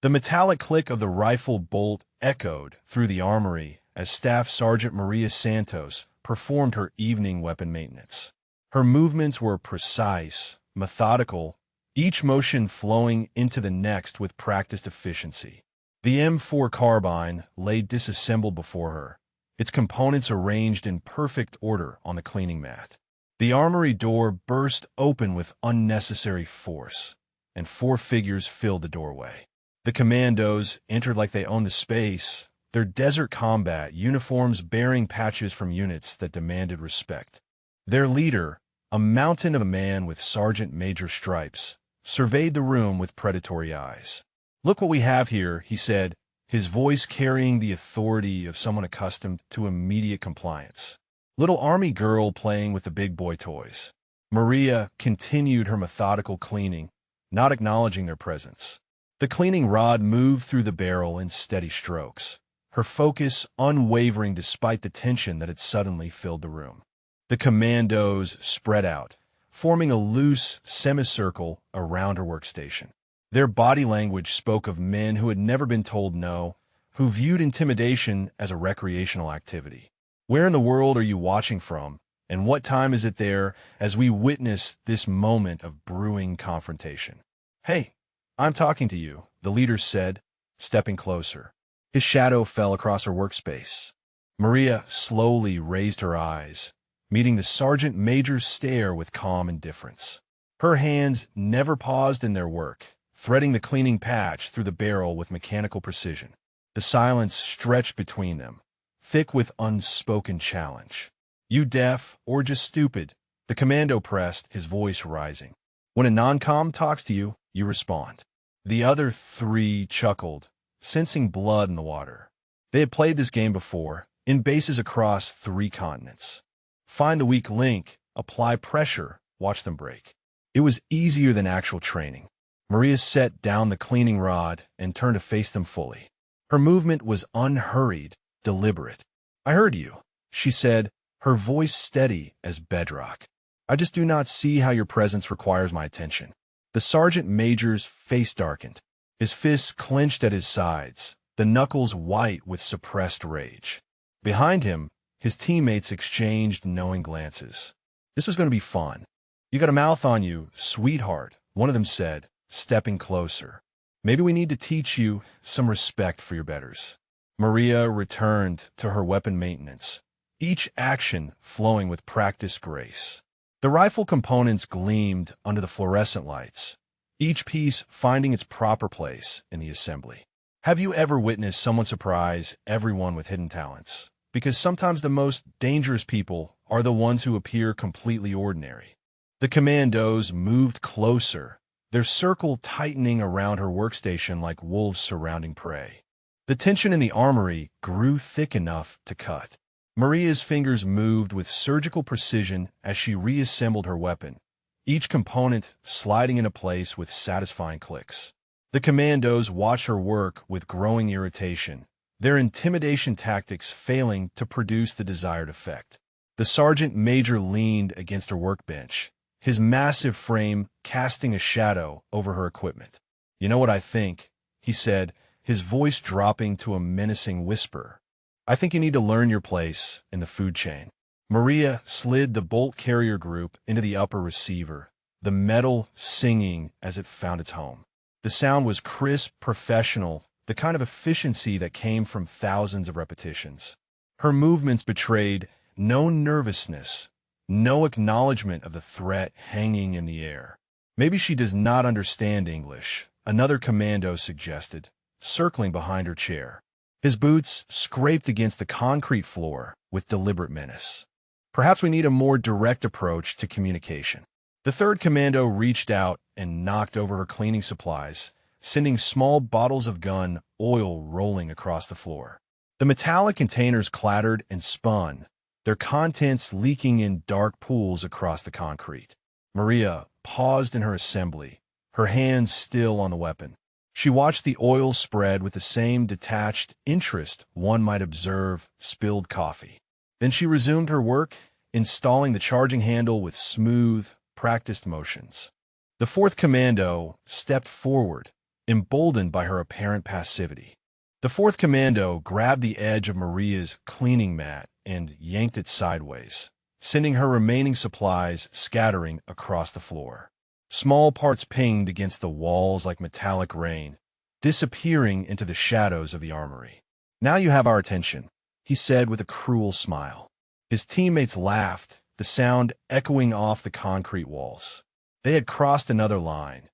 The metallic click of the rifle bolt echoed through the armory as Staff Sergeant Maria Santos performed her evening weapon maintenance. Her movements were precise, methodical, each motion flowing into the next with practiced efficiency. The M4 carbine lay disassembled before her, its components arranged in perfect order on the cleaning mat. The armory door burst open with unnecessary force, and 4 figures filled the doorway. The Commandos entered like they owned the space, their desert combat uniforms bearing patches from units that demanded respect. Their leader, a mountain of a man with sergeant major stripes, surveyed the room with predatory eyes. "Look what we have here," he said, his voice carrying the authority of someone accustomed to immediate compliance. Little army girl playing with the big boy toys. Maria continued her methodical cleaning, not acknowledging their presence. The cleaning rod moved through the barrel in steady strokes, her focus unwavering despite the tension that had suddenly filled the room. The Commandos spread out, forming a loose semicircle around her workstation. Their body language spoke of men who had never been told no, who viewed intimidation as a recreational activity. Where in the world are you watching from, and what time is it there as we witness this moment of brewing confrontation? "Hey, I'm talking to you," the leader said, stepping closer. His shadow fell across her workspace. Maria slowly raised her eyes, meeting the sergeant major's stare with calm indifference. Her hands never paused in their work, threading the cleaning patch through the barrel with mechanical precision. The silence stretched between them, thick with unspoken challenge. "You deaf or just stupid?" the commando pressed, his voice rising. "When a non-com talks to you, you respond." The other 3 chuckled, sensing blood in the water. They had played this game before, in bases across 3 continents. Find the weak link, apply pressure, watch them break. It was easier than actual training. Maria set down the cleaning rod and turned to face them fully. Her movement was unhurried, deliberate. "I heard you," she said, her voice steady as bedrock. "I just do not see how your presence requires my attention." The sergeant major's face darkened, his fists clenched at his sides, the knuckles white with suppressed rage. Behind him, his teammates exchanged knowing glances. This was going to be fun. "You got a mouth on you, sweetheart," one of them said, stepping closer. "Maybe we need to teach you some respect for your betters." Maria returned to her weapon maintenance, each action flowing with practiced grace. The rifle components gleamed under the fluorescent lights, each piece finding its proper place in the assembly. Have you ever witnessed someone surprise everyone with hidden talents? Because sometimes the most dangerous people are the ones who appear completely ordinary. The Commandos moved closer, their circle tightening around her workstation like wolves surrounding prey. The tension in the armory grew thick enough to cut. Maria's fingers moved with surgical precision as she reassembled her weapon, each component sliding into place with satisfying clicks. The Commandos watched her work with growing irritation, their intimidation tactics failing to produce the desired effect. The sergeant major leaned against her workbench, his massive frame casting a shadow over her equipment. "You know what I think," he said, his voice dropping to a menacing whisper. "I think you need to learn your place in the food chain." Maria slid the bolt carrier group into the upper receiver, the metal singing as it found its home. The sound was crisp, professional, the kind of efficiency that came from thousands of repetitions. Her movements betrayed no nervousness, no acknowledgement of the threat hanging in the air. "Maybe she does not understand English," another commando suggested, circling behind her chair. His boots scraped against the concrete floor with deliberate menace. "Perhaps we need a more direct approach to communication." The third commando reached out and knocked over her cleaning supplies, sending small bottles of gun oil rolling across the floor. The metallic containers clattered and spun, their contents leaking in dark pools across the concrete. Maria paused in her assembly, her hands still on the weapon. She watched the oil spread with the same detached interest one might observe spilled coffee. Then she resumed her work, installing the charging handle with smooth, practiced motions. The fourth commando stepped forward, emboldened by her apparent passivity. The fourth commando grabbed the edge of Maria's cleaning mat and yanked it sideways, sending her remaining supplies scattering across the floor. Small parts pinged against the walls like metallic rain, disappearing into the shadows of the armory. "Now you have our attention," he said with a cruel smile. His teammates laughed, the sound echoing off the concrete walls. They had crossed another line,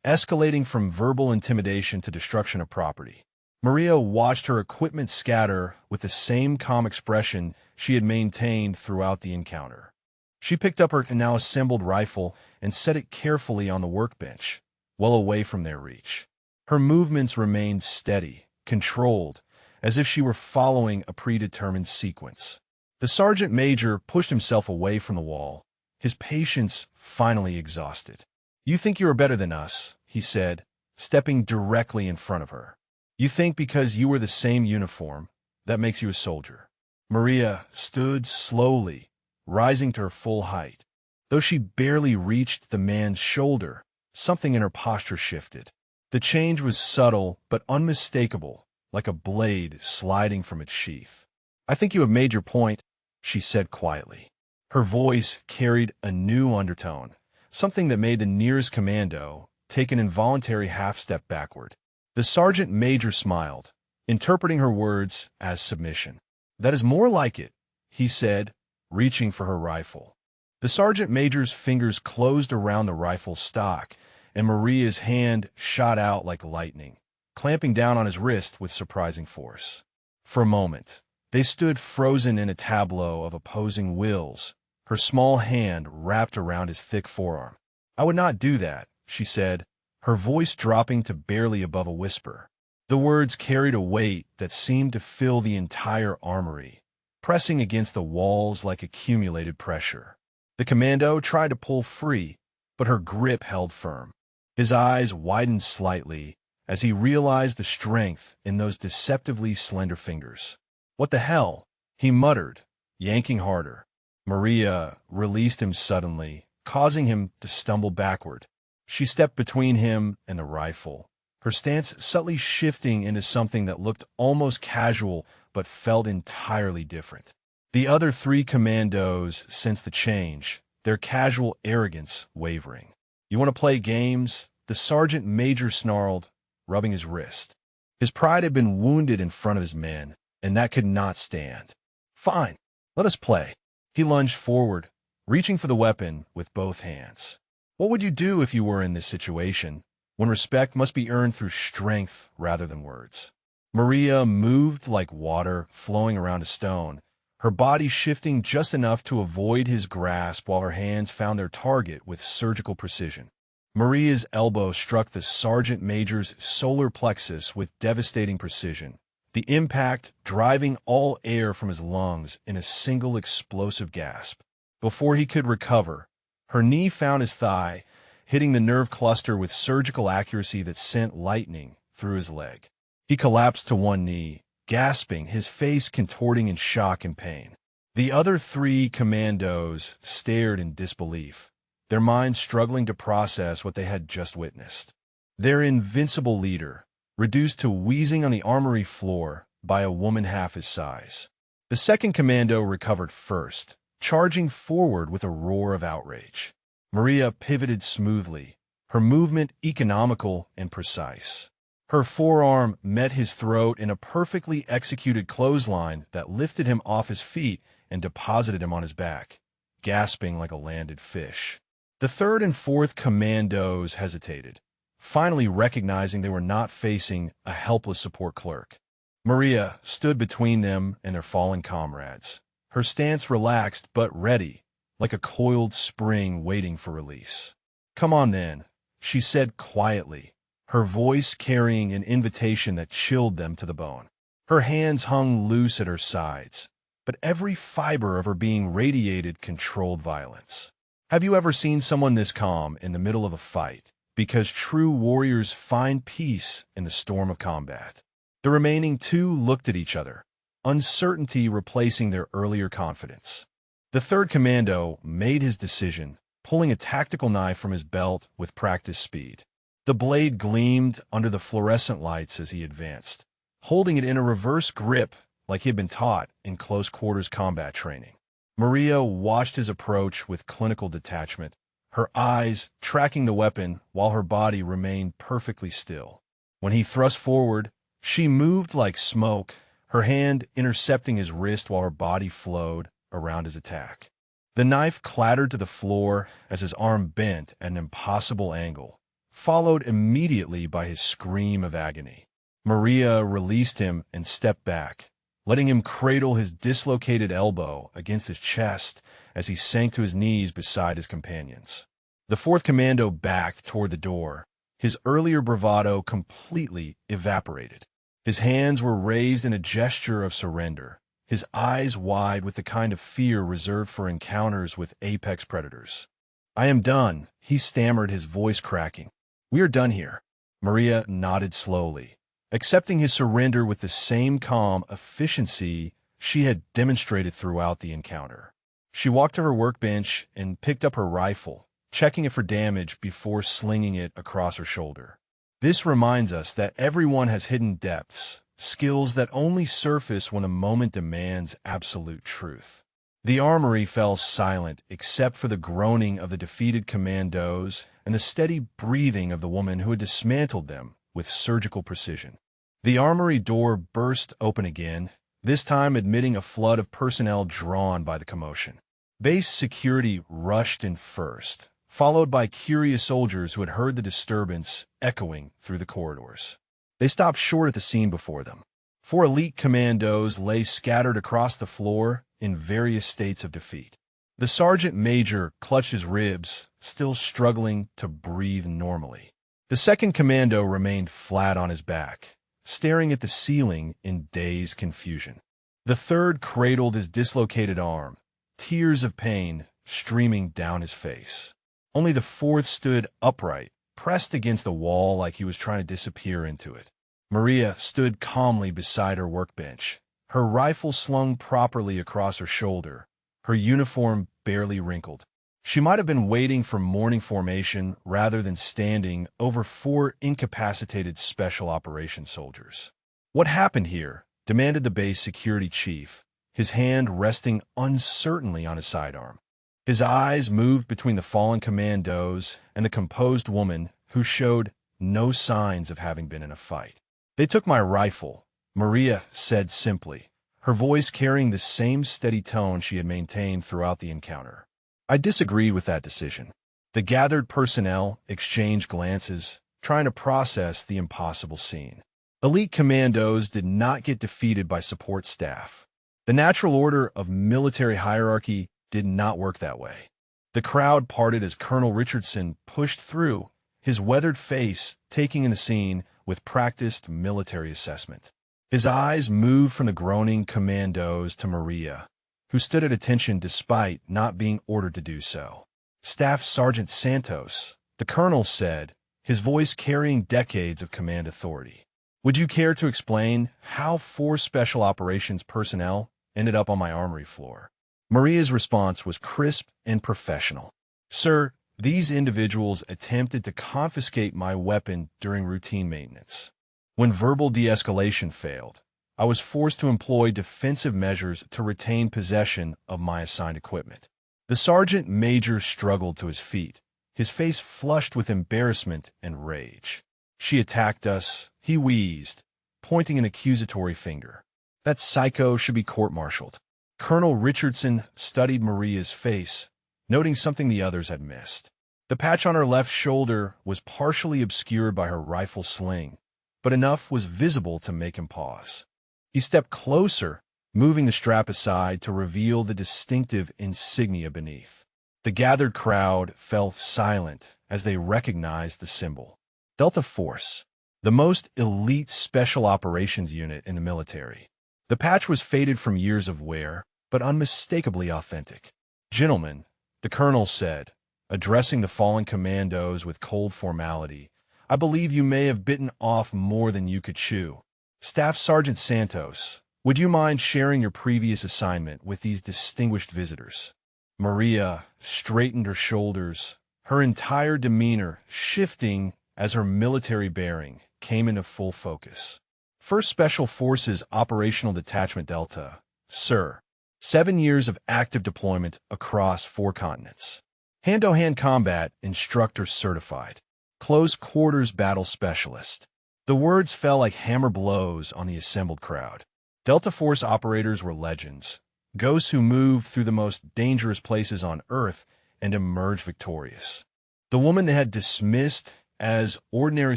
escalating from verbal intimidation to destruction of property. Maria watched her equipment scatter with the same calm expression she had maintained throughout the encounter. She picked up her now assembled rifle and set it carefully on the workbench, well away from their reach. Her movements remained steady, controlled, as if she were following a predetermined sequence. The sergeant major pushed himself away from the wall, his patience finally exhausted. "You think you are better than us," he said, stepping directly in front of her. "You think because you wear the same uniform, that makes you a soldier." Maria stood slowly, rising to her full height. Though she barely reached the man's shoulder, something in her posture shifted. The change was subtle but unmistakable, like a blade sliding from its sheath. "I think you have made your point," she said quietly. Her voice carried a new undertone, something that made the nearest commando take an involuntary half-step backward. The sergeant major smiled, interpreting her words as submission. "That is more like it," he said, reaching for her rifle. The sergeant major's fingers closed around the rifle stock, and Maria's hand shot out like lightning, clamping down on his wrist with surprising force. For a moment, they stood frozen in a tableau of opposing wills, her small hand wrapped around his thick forearm. "I would not do that," she said, her voice dropping to barely above a whisper. The words carried a weight that seemed to fill the entire armory, pressing against the walls like accumulated pressure. The commando tried to pull free, but her grip held firm. His eyes widened slightly as he realized the strength in those deceptively slender fingers. "What the hell?" he muttered, yanking harder. Maria released him suddenly, causing him to stumble backward. She stepped between him and the rifle, her stance subtly shifting into something that looked almost casual but felt entirely different. The other three commandos sensed the change, their casual arrogance wavering. "You want to play games?" the sergeant major snarled, rubbing his wrist. His pride had been wounded in front of his men, and that could not stand. "Fine, let us play." He lunged forward, reaching for the weapon with both hands. What would you do if you were in this situation, when respect must be earned through strength rather than words? Maria moved like water flowing around a stone, her body shifting just enough to avoid his grasp while her hands found their target with surgical precision. Maria's elbow struck the sergeant major's solar plexus with devastating precision, the impact driving all air from his lungs in a single explosive gasp. Before he could recover, her knee found his thigh, hitting the nerve cluster with surgical accuracy that sent lightning through his leg. He collapsed to one knee, gasping, his face contorting in shock and pain. The other three commandos stared in disbelief, their minds struggling to process what they had just witnessed. Their invincible leader, reduced to wheezing on the armory floor by a woman half his size. The second commando recovered first, charging forward with a roar of outrage. Maria pivoted smoothly, her movement economical and precise. Her forearm met his throat in a perfectly executed clothesline that lifted him off his feet and deposited him on his back, gasping like a landed fish. The third and fourth commandos hesitated, finally recognizing they were not facing a helpless support clerk. Maria stood between them and their fallen comrades, her stance relaxed but ready, like a coiled spring waiting for release. "Come on then," she said quietly, her voice carrying an invitation that chilled them to the bone. Her hands hung loose at her sides, but every fiber of her being radiated controlled violence. Have you ever seen someone this calm in the middle of a fight? Because true warriors find peace in the storm of combat. The remaining two looked at each other, uncertainty replacing their earlier confidence. The third commando made his decision, pulling a tactical knife from his belt with practiced speed. The blade gleamed under the fluorescent lights as he advanced, holding it in a reverse grip like he had been taught in close-quarters combat training. Maria watched his approach with clinical detachment, her eyes tracking the weapon while her body remained perfectly still. When he thrust forward, she moved like smoke, her hand intercepting his wrist while her body flowed around his attack. The knife clattered to the floor as his arm bent at an impossible angle, followed immediately by his scream of agony. Maria released him and stepped back, letting him cradle his dislocated elbow against his chest as he sank to his knees beside his companions. The fourth commando backed toward the door, his earlier bravado completely evaporated. His hands were raised in a gesture of surrender, his eyes wide with the kind of fear reserved for encounters with apex predators. "I am done," he stammered, his voice cracking. "We are done here." Maria nodded slowly, accepting his surrender with the same calm efficiency she had demonstrated throughout the encounter. She walked to her workbench and picked up her rifle, checking it for damage before slinging it across her shoulder. This reminds us that everyone has hidden depths, skills that only surface when a moment demands absolute truth. The armory fell silent except for the groaning of the defeated commandos and the steady breathing of the woman who had dismantled them with surgical precision. The armory door burst open again, this time admitting a flood of personnel drawn by the commotion. Base security rushed in first, followed by curious soldiers who had heard the disturbance echoing through the corridors. They stopped short at the scene before them. 4 elite commandos lay scattered across the floor in various states of defeat. The sergeant major clutched his ribs, still struggling to breathe normally. The second commando remained flat on his back, staring at the ceiling in dazed confusion. The third cradled his dislocated arm, tears of pain streaming down his face. Only the fourth stood upright, pressed against the wall like he was trying to disappear into it. Maria stood calmly beside her workbench, her rifle slung properly across her shoulder, her uniform barely wrinkled. She might have been waiting for morning formation rather than standing over 4 incapacitated special operations soldiers. "What happened here?" demanded the base security chief, his hand resting uncertainly on his sidearm. His eyes moved between the fallen commandos and the composed woman who showed no signs of having been in a fight. "They took my rifle," Maria said simply, her voice carrying the same steady tone she had maintained throughout the encounter. "I disagreed with that decision." The gathered personnel exchanged glances, trying to process the impossible scene. Elite commandos did not get defeated by support staff. The natural order of military hierarchy did not work that way. The crowd parted as Colonel Richardson pushed through, his weathered face taking in the scene with practiced military assessment. His eyes moved from the groaning commandos to Maria, who stood at attention despite not being ordered to do so. "Staff Sergeant Santos," the colonel said, his voice carrying decades of command authority. "Would you care to explain how 4 special operations personnel ended up on my armory floor?" Maria's response was crisp and professional. "Sir, these individuals attempted to confiscate my weapon during routine maintenance. When verbal de-escalation failed, I was forced to employ defensive measures to retain possession of my assigned equipment." The sergeant major struggled to his feet, his face flushed with embarrassment and rage. "She attacked us," he wheezed, pointing an accusatory finger. "That psycho should be court-martialed." Colonel Richardson studied Maria's face, noting something the others had missed. The patch on her left shoulder was partially obscured by her rifle sling, but enough was visible to make him pause. He stepped closer, moving the strap aside to reveal the distinctive insignia beneath. The gathered crowd fell silent as they recognized the symbol. Delta Force, the most elite special operations unit in the military. The patch was faded from years of wear, but unmistakably authentic. "Gentlemen," the colonel said, addressing the fallen commandos with cold formality, "I believe you may have bitten off more than you could chew. Staff Sergeant Santos, would you mind sharing your previous assignment with these distinguished visitors?" Maria straightened her shoulders, her entire demeanor shifting as her military bearing came into full focus. First Special Forces Operational Detachment Delta, Sir. 7 years of active deployment across 4 continents. Hand-to-hand combat instructor certified. Close quarters battle specialist. The words fell like hammer blows on the assembled crowd. Delta Force operators were legends, ghosts who moved through the most dangerous places on Earth and emerged victorious. The woman they had dismissed as ordinary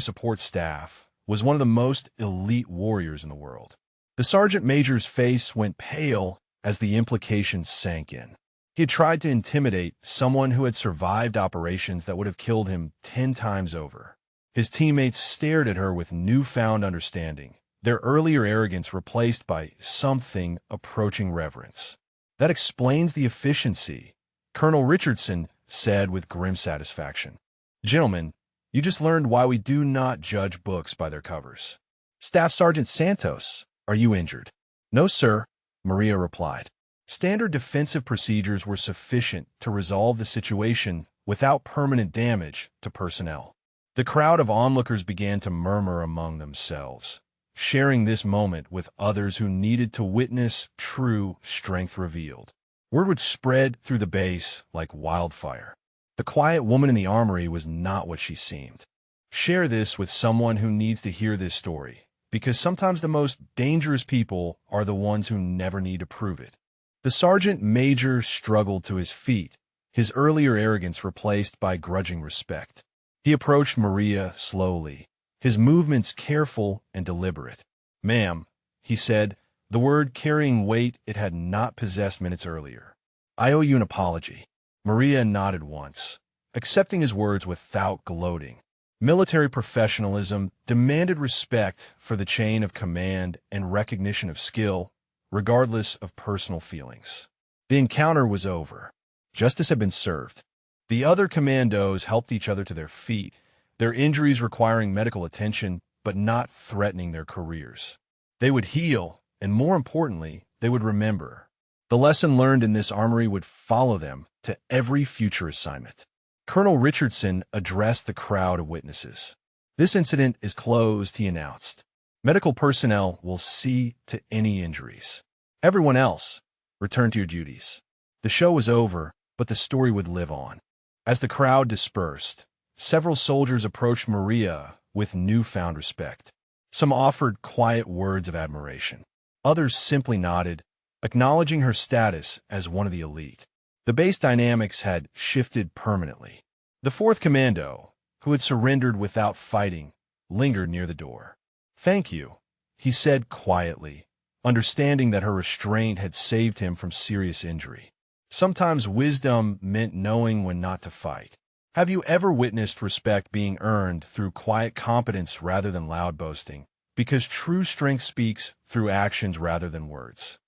support staff was one of the most elite warriors in the world. The sergeant major's face went pale as the implications sank in. He had tried to intimidate someone who had survived operations that would have killed him 10 times over. His teammates stared at her with newfound understanding, their earlier arrogance replaced by something approaching reverence. That explains the efficiency, Colonel Richardson said with grim satisfaction. Gentlemen, you just learned why we do not judge books by their covers. Staff Sergeant Santos, are you injured? No, sir, Maria replied. Standard defensive procedures were sufficient to resolve the situation without permanent damage to personnel. The crowd of onlookers began to murmur among themselves, sharing this moment with others who needed to witness true strength revealed. Word would spread through the base like wildfire. The quiet woman in the armory was not what she seemed. Share this with someone who needs to hear this story, because sometimes the most dangerous people are the ones who never need to prove it. The sergeant major struggled to his feet, his earlier arrogance replaced by grudging respect. He approached Maria slowly, his movements careful and deliberate. Ma'am, he said, the word carrying weight it had not possessed minutes earlier. I owe you an apology. Maria nodded once, accepting his words without gloating. Military professionalism demanded respect for the chain of command and recognition of skill, regardless of personal feelings. The encounter was over. Justice had been served. The other commandos helped each other to their feet, their injuries requiring medical attention but not threatening their careers. They would heal, and more importantly, they would remember. The lesson learned in this armory would follow them to every future assignment. Colonel Richardson addressed the crowd of witnesses. This incident is closed, he announced. Medical personnel will see to any injuries. Everyone else, return to your duties. The show was over, but the story would live on. As the crowd dispersed, several soldiers approached Maria with newfound respect. Some offered quiet words of admiration. Others simply nodded, acknowledging her status as one of the elite. The base dynamics had shifted permanently. The 4th Commando, who had surrendered without fighting, lingered near the door. Thank you, he said quietly, understanding that her restraint had saved him from serious injury. Sometimes wisdom meant knowing when not to fight. Have you ever witnessed respect being earned through quiet competence rather than loud boasting? Because true strength speaks through actions rather than words.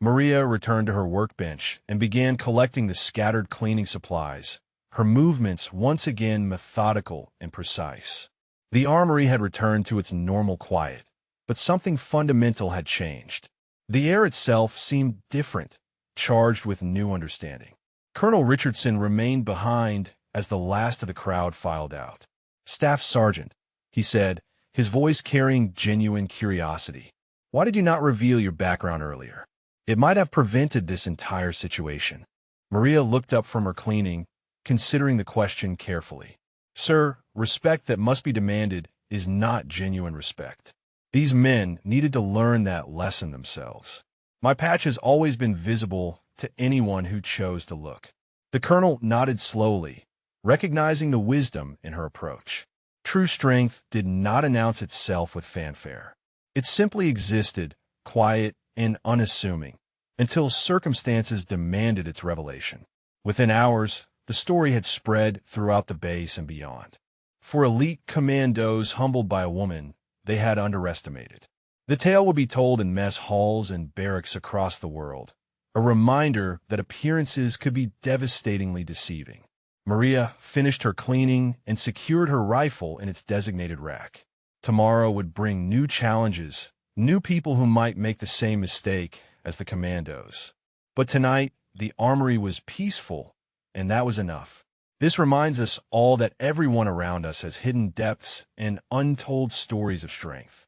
Maria returned to her workbench and began collecting the scattered cleaning supplies, her movements once again methodical and precise. The armory had returned to its normal quiet, but something fundamental had changed. The air itself seemed different, charged with new understanding. Colonel Richardson remained behind as the last of the crowd filed out. Staff Sergeant, he said, his voice carrying genuine curiosity. Why did you not reveal your background earlier? It might have prevented this entire situation. Maria looked up from her cleaning, considering the question carefully. Sir, respect that must be demanded is not genuine respect. These men needed to learn that lesson themselves. My patch has always been visible to anyone who chose to look. The colonel nodded slowly, recognizing the wisdom in her approach. True strength did not announce itself with fanfare. It simply existed, quiet and unassuming, until circumstances demanded its revelation. Within hours, the story had spread throughout the base and beyond. For elite commandos humbled by a woman they had underestimated. The tale would be told in mess halls and barracks across the world, a reminder that appearances could be devastatingly deceiving. Maria finished her cleaning and secured her rifle in its designated rack. Tomorrow would bring new challenges, new people who might make the same mistake as the commandos. But tonight, the armory was peaceful, and that was enough. This reminds us all that everyone around us has hidden depths and untold stories of strength.